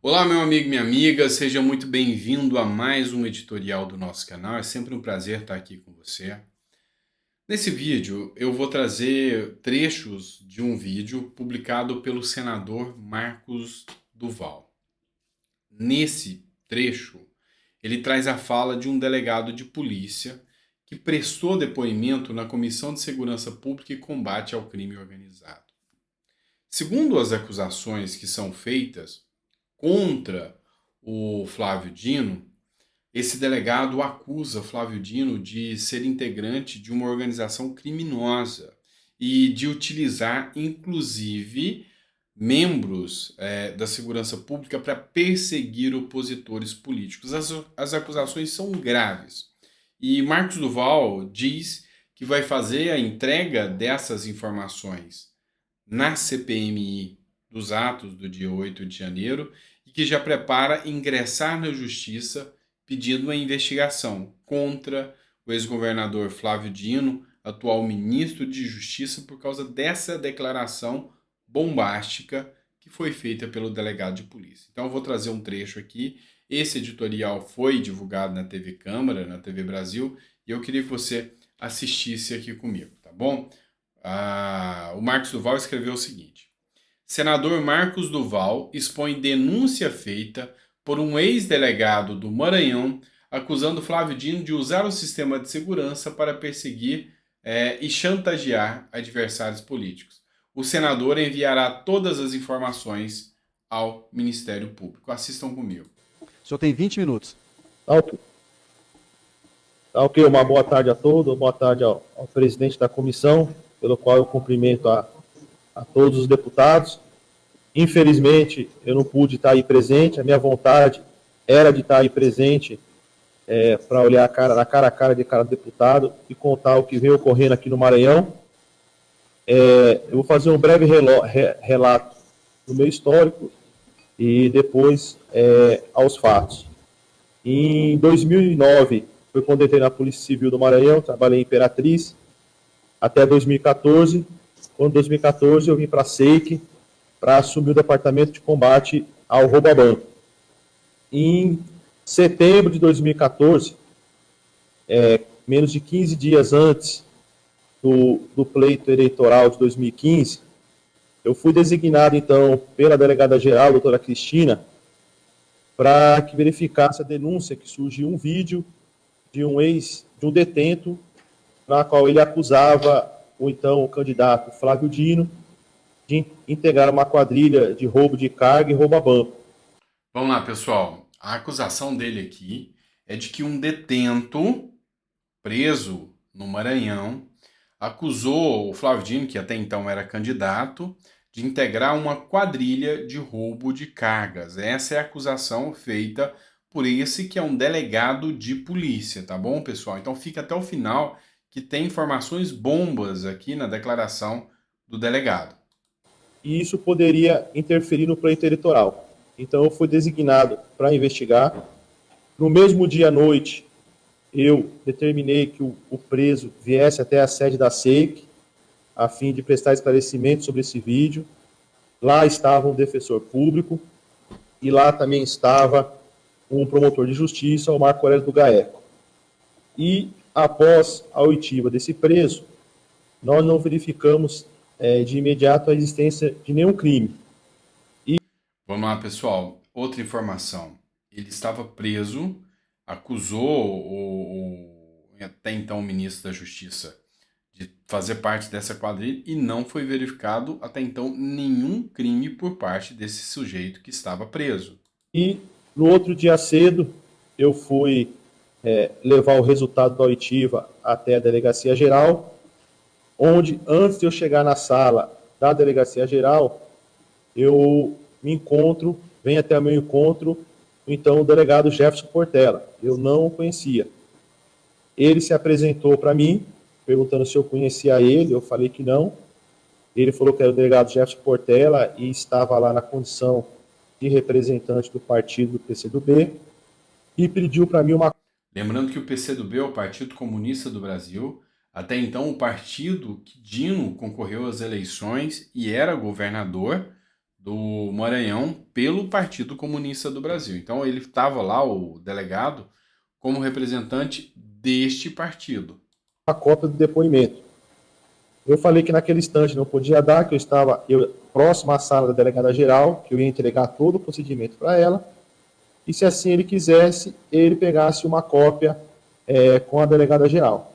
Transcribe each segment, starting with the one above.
Olá, meu amigo e minha amiga, seja muito bem-vindo a mais um editorial do nosso canal. É sempre um prazer estar aqui com você. Nesse vídeo, eu vou trazer trechos de um vídeo publicado pelo senador Marcos Duval. Nesse trecho, ele traz a fala de um delegado de polícia que prestou depoimento na Comissão de Segurança Pública e Combate ao Crime Organizado. Segundo as acusações que são feitas contra o Flávio Dino, esse delegado acusa Flávio Dino de ser integrante de uma organização criminosa e de utilizar, inclusive, membros da segurança pública para perseguir opositores políticos. As acusações são graves. E Marcos Duval diz que vai fazer a entrega dessas informações na CPMI dos atos do dia 8 de janeiro e que já prepara ingressar na justiça pedindo uma investigação contra o ex-governador Flávio Dino, atual ministro de Justiça, por causa dessa declaração bombástica que foi feita pelo delegado de polícia. Então eu vou trazer um trecho aqui. Esse editorial foi divulgado na TV Câmara, na TV Brasil, e eu queria que você assistisse aqui comigo, tá bom? O Marcos Duval escreveu o seguinte: senador Marcos Duval expõe denúncia feita por um ex-delegado do Maranhão acusando Flávio Dino de usar o sistema de segurança para perseguir e chantagear adversários políticos. O senador enviará todas as informações ao Ministério Público. Assistam comigo. O senhor tem 20 minutos. Tá ok. Tá ok, uma boa tarde a todos, boa tarde ao presidente da comissão, pelo qual eu cumprimento a todos os deputados. Infelizmente, eu não pude estar aí presente, a minha vontade era de estar aí presente para olhar na cara a cara de cada deputado e contar o que veio ocorrendo aqui no Maranhão. Eu vou fazer um breve relato do meu histórico e depois aos fatos. Em 2009, foi quando entrei na Polícia Civil do Maranhão, trabalhei em Imperatriz, até 2014. Quando 2014 eu vim para a SEIC para assumir o Departamento de Combate ao Roubo a Banco. Em setembro de 2014, menos de 15 dias antes do pleito eleitoral de 2015, eu fui designado, então, pela delegada-geral, doutora Cristina, para que verificasse a denúncia que surgiu um vídeo de um detento, na qual ele acusava o candidato Flávio Dino de integrar uma quadrilha de roubo de carga e roubo a banco. Vamos lá, pessoal. A acusação dele aqui é de que um detento preso no Maranhão acusou o Flávio Dino, que até então era candidato, de integrar uma quadrilha de roubo de cargas. Essa é a acusação feita por esse que é um delegado de polícia, tá bom, pessoal? Então fica até o final que tem informações bombas aqui na declaração do delegado. E isso poderia interferir no pleito eleitoral. Então eu fui designado para investigar. No mesmo dia à noite, eu determinei que o preso viesse até a sede da SEIC, a fim de prestar esclarecimento sobre esse vídeo. Lá estava um defensor público e lá também estava um promotor de justiça, o Marco Aurélio do Gaeco. E após a oitiva desse preso, nós não verificamos de imediato a existência de nenhum crime. Vamos lá, pessoal. Outra informação. Ele estava preso, acusou até então o ministro da Justiça de fazer parte dessa quadrilha e não foi verificado até então nenhum crime por parte desse sujeito que estava preso. E no outro dia cedo, eu fui levar o resultado da oitiva até a Delegacia Geral, onde, antes de eu chegar na sala da Delegacia Geral, eu vem até o meu encontro, então, o delegado Jefferson Portela. Eu não o conhecia. Ele se apresentou para mim, perguntando se eu conhecia ele, eu falei que não. Ele falou que era o delegado Jefferson Portela e estava lá na condição de representante do partido do PCdoB e pediu para mim uma... Lembrando que o PCdoB é o Partido Comunista do Brasil, até então o partido que Dino concorreu às eleições e era governador do Maranhão pelo Partido Comunista do Brasil. Então ele estava lá, o delegado, como representante deste partido. A cópia do depoimento. Eu falei que naquele instante não podia dar, que eu estava próximo à sala da delegada geral, que eu ia entregar todo o procedimento para ela, e se assim ele quisesse, ele pegasse uma cópia com a delegada geral.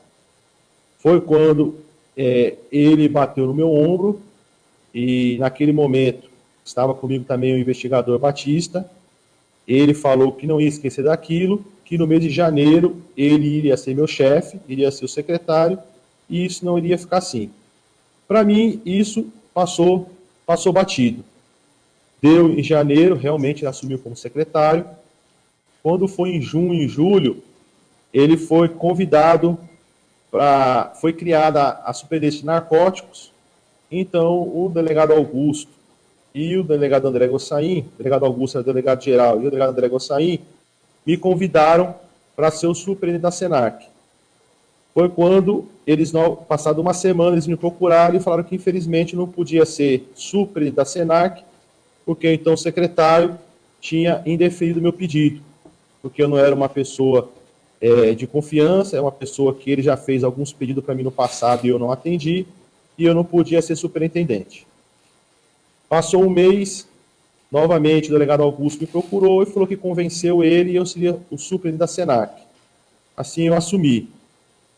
Foi quando ele bateu no meu ombro, e naquele momento estava comigo também o investigador Batista. Ele falou que não ia esquecer daquilo, que no mês de janeiro ele iria ser meu chefe, iria ser o secretário, e isso não iria ficar assim. Para mim, isso passou batido. Deu em janeiro, realmente ele assumiu como secretário. Quando foi em junho e julho, ele foi convidado foi criada a Superintendência de Narcóticos. Então, o delegado Augusto e o delegado André Gossain, o delegado Augusto era o delegado geral, e o delegado André Gossain, me convidaram para ser o superintendente da Senarc. Foi quando eles, passado uma semana, eles me procuraram e falaram que infelizmente não podia ser superintendente da Senarc, porque então o secretário tinha indeferido meu pedido, porque eu não era uma pessoa de confiança, é uma pessoa que ele já fez alguns pedidos para mim no passado e eu não atendi, e eu não podia ser superintendente. Passou um mês, novamente o delegado Augusto me procurou e falou que convenceu ele e eu seria o superintendente da Senarc. Assim eu assumi.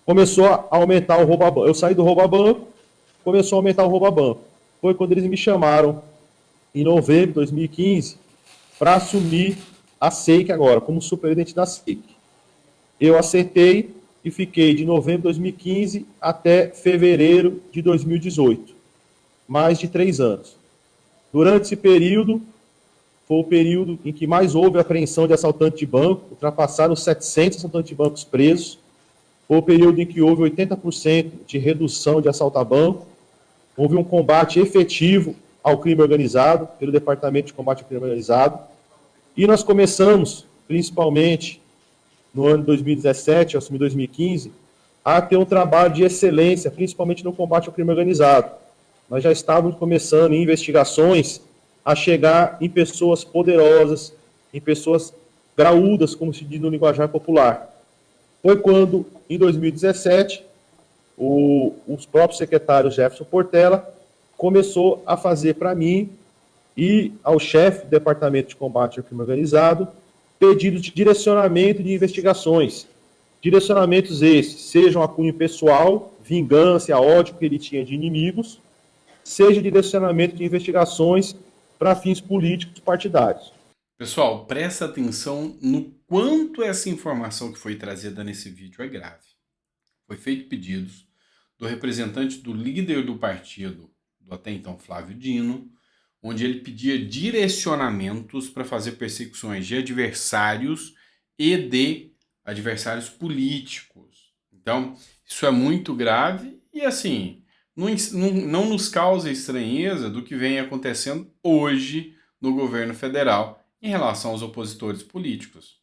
Começou a aumentar o roubo a banco. Eu saí do roubo a banco, começou a aumentar o roubo a banco. Foi quando eles me chamaram, em novembro de 2015, para assumir a SEIC agora, como superintendente da SEIC. Eu aceitei e fiquei de novembro de 2015 até fevereiro de 2018. Mais de 3 anos. Durante esse período, foi o período em que mais houve apreensão de assaltante de banco, ultrapassaram 700 assaltantes de bancos presos. Foi o período em que houve 80% de redução de assalto a banco. Houve um combate efetivo ao crime organizado, pelo Departamento de Combate ao Crime Organizado. E nós começamos, principalmente no ano de 2017, eu assumi 2015, a ter um trabalho de excelência, principalmente no combate ao crime organizado. Nós já estávamos começando em investigações a chegar em pessoas poderosas, em pessoas graúdas, como se diz no linguajar popular. Foi quando, em 2017, os próprios secretários Jefferson Portela começou a fazer para mim e ao chefe do Departamento de Combate ao Crime Organizado pedidos de direcionamento de investigações. Direcionamentos esses, sejam a cunho pessoal, vingança, ódio que ele tinha de inimigos, seja direcionamento de investigações para fins políticos partidários. Pessoal, presta atenção no quanto essa informação que foi trazida nesse vídeo é grave. Foi feito pedidos do representante do líder do partido, do até então Flávio Dino, onde ele pedia direcionamentos para fazer perseguições de adversários e de adversários políticos. Então, isso é muito grave e, assim, não nos causa estranheza do que vem acontecendo hoje no governo federal em relação aos opositores políticos.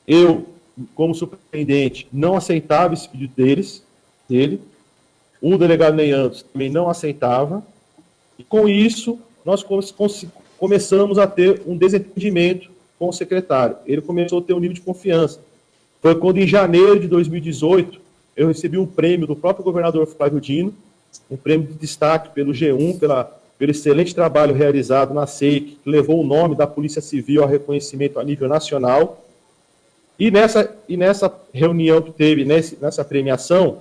Eu, como superintendente, não aceitava esse pedido dele. O delegado Neiandos também não aceitava. E com isso, nós começamos a ter um desentendimento com o secretário. Ele começou a ter um nível de confiança. Foi quando, em janeiro de 2018, eu recebi um prêmio do próprio governador Flávio Dino, um prêmio de destaque pelo G1, pelo excelente trabalho realizado na SEIC, que levou o nome da Polícia Civil ao reconhecimento a nível nacional. E nessa reunião que teve, nessa premiação,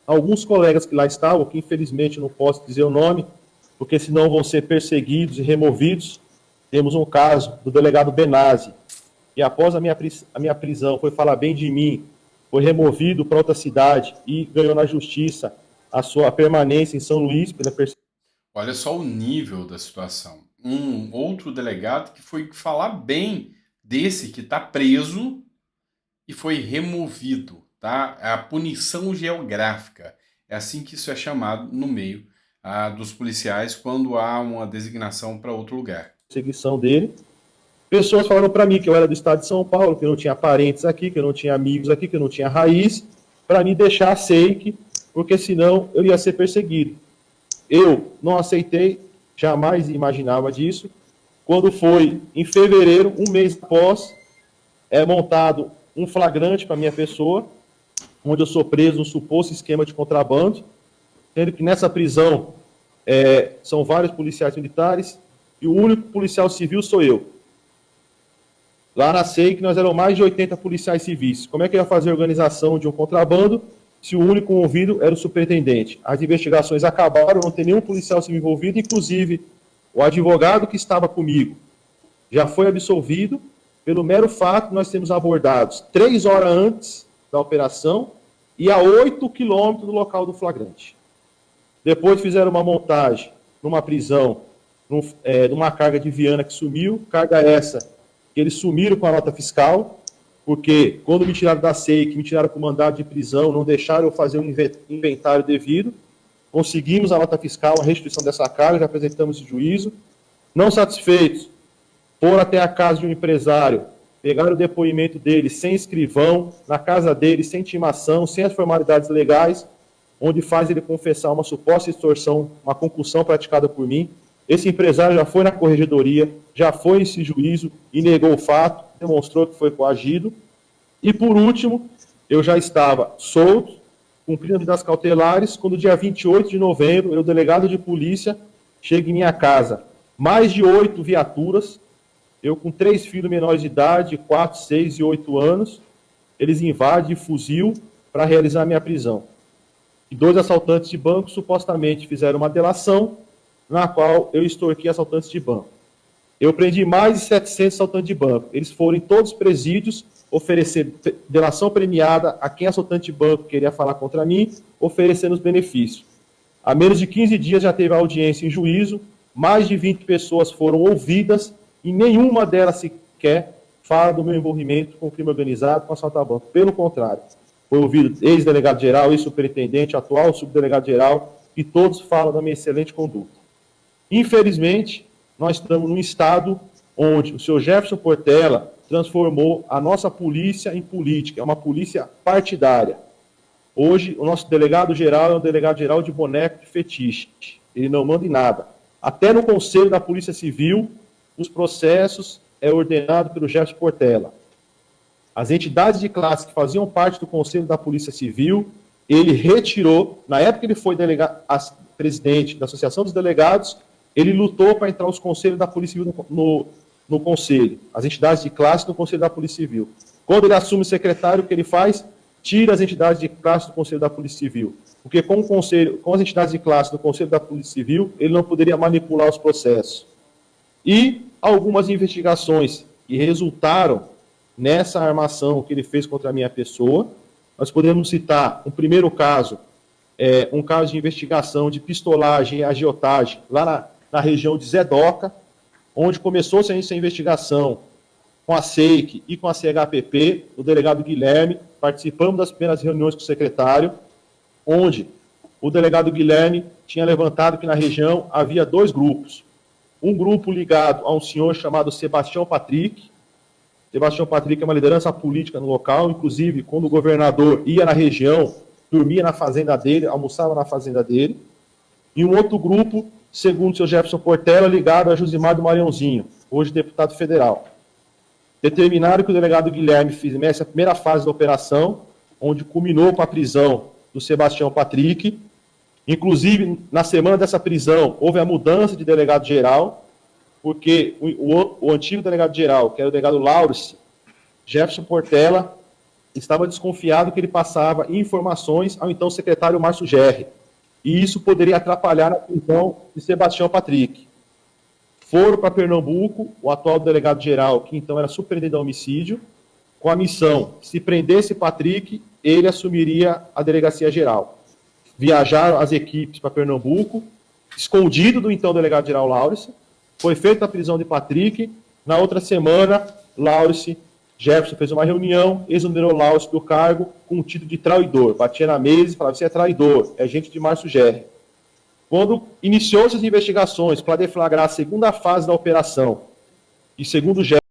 alguns colegas que lá estavam, que infelizmente não posso dizer o nome, porque senão vão ser perseguidos e removidos. Temos um caso do delegado Benazzi, que após a minha prisão foi falar bem de mim, foi removido para outra cidade e ganhou na justiça a sua permanência em São Luís pela perseguição. Olha só o nível da situação. Um outro delegado que foi falar bem desse que está preso e foi removido, tá? A punição geográfica. É assim que isso é chamado no meio dos policiais quando há uma designação para outro lugar. Perseguição dele. Pessoas falaram para mim que eu era do estado de São Paulo, que eu não tinha parentes aqui, que eu não tinha amigos aqui, que eu não tinha raiz, para me deixar a SEIC, porque senão eu ia ser perseguido. Eu não aceitei, jamais imaginava disso. Quando foi em fevereiro, um mês após, é montado um flagrante para minha pessoa, onde eu sou preso no suposto esquema de contrabando, sendo que nessa prisão são vários policiais militares e o único policial civil sou eu. Lá na SEIC nós éramos mais de 80 policiais civis. Como é que eu ia fazer a organização de um contrabando se o único envolvido era o superintendente? As investigações acabaram, não tem nenhum policial civil envolvido, inclusive o advogado que estava comigo já foi absolvido pelo mero fato de nós termos abordados 3 horas antes da operação e a 8 quilômetros do local do flagrante. Depois fizeram uma montagem numa prisão, numa carga de Viana que sumiu, carga essa que eles sumiram com a nota fiscal, porque quando me tiraram da SEIC, me tiraram com mandado de prisão, não deixaram eu fazer um inventário devido, conseguimos a nota fiscal, a restituição dessa carga, já apresentamos o juízo. Não satisfeitos, foram até a casa de um empresário, pegaram o depoimento dele sem escrivão, na casa dele, sem intimação, sem as formalidades legais, onde faz ele confessar uma suposta extorsão, uma concussão praticada por mim. Esse empresário já foi na corregedoria, já foi em esse juízo e negou o fato, demonstrou que foi coagido. E, por último, eu já estava solto, cumprindo medidas cautelares, quando, dia 28 de novembro, o delegado de polícia chega em minha casa. Mais de 8 viaturas, eu com 3 filhos menores de idade, 4, 6 e 8 anos, eles invadem fuzil para realizar a minha prisão. E 2 assaltantes de banco supostamente fizeram uma delação, na qual eu extorqui assaltantes de banco. Eu prendi mais de 700 assaltantes de banco. Eles foram em todos os presídios oferecer delação premiada a quem assaltante de banco queria falar contra mim, oferecendo os benefícios. Há menos de 15 dias já teve audiência em juízo, mais de 20 pessoas foram ouvidas e nenhuma delas sequer fala do meu envolvimento com o crime organizado, com assalto a banco. Pelo contrário, foi ouvido ex-delegado-geral, ex-superintendente, atual subdelegado-geral, e todos falam da minha excelente conduta. Infelizmente, nós estamos num estado onde o senhor Jefferson Portela transformou a nossa polícia em política, é uma polícia partidária. Hoje, o nosso delegado-geral é um delegado-geral de boneco de fetiche. Ele não manda em nada. Até no Conselho da Polícia Civil, os processos é ordenado pelo Jefferson Portela. As entidades de classe que faziam parte do Conselho da Polícia Civil, ele retirou, na época que ele foi presidente da Associação dos Delegados, ele lutou para entrar os conselhos da Polícia Civil no Conselho, as entidades de classe no Conselho da Polícia Civil. Quando ele assume o secretário, o que ele faz? Tira as entidades de classe do Conselho da Polícia Civil. Porque com as entidades de classe do Conselho da Polícia Civil, ele não poderia manipular os processos. E algumas investigações que resultaram nessa armação que ele fez contra a minha pessoa, nós podemos citar um primeiro caso, um caso de investigação de pistolagem e agiotagem lá na região de Zedoca, onde começou-se essa investigação com a SEIC e com a CHPP, o delegado Guilherme, participamos das primeiras reuniões com o secretário, onde o delegado Guilherme tinha levantado que na região havia 2 grupos. Um grupo ligado a um senhor chamado Sebastião Patrick. Sebastião Patrick é uma liderança política no local, inclusive quando o governador ia na região, dormia na fazenda dele, almoçava na fazenda dele. E um outro grupo, segundo o seu Jefferson Portela, ligado a Josimar do Mariãozinho, hoje deputado federal. Determinaram que o delegado Guilherme fizesse a primeira fase da operação, onde culminou com a prisão do Sebastião Patrick. Inclusive, na semana dessa prisão, houve a mudança de delegado-geral, porque o antigo delegado-geral, que era o delegado Laurence, Jefferson Portela, estava desconfiado que ele passava informações ao então secretário Márcio Gerri. E isso poderia atrapalhar a prisão de Sebastião Patrick. Foram para Pernambuco, o atual delegado-geral, que então era superintendente de homicídio, com a missão, se prendesse Patrick, ele assumiria a delegacia-geral. Viajaram as equipes para Pernambuco, escondido do então delegado-geral Laurence, foi feita a prisão de Patrick, na outra semana, Laurence, Jefferson fez uma reunião, exonerou Laurence do cargo com o título de traidor, batia na mesa e falava, você é traidor, é gente de Márcio Gerri. Quando iniciou-se as investigações para deflagrar a segunda fase da operação, e segundo Jefferson,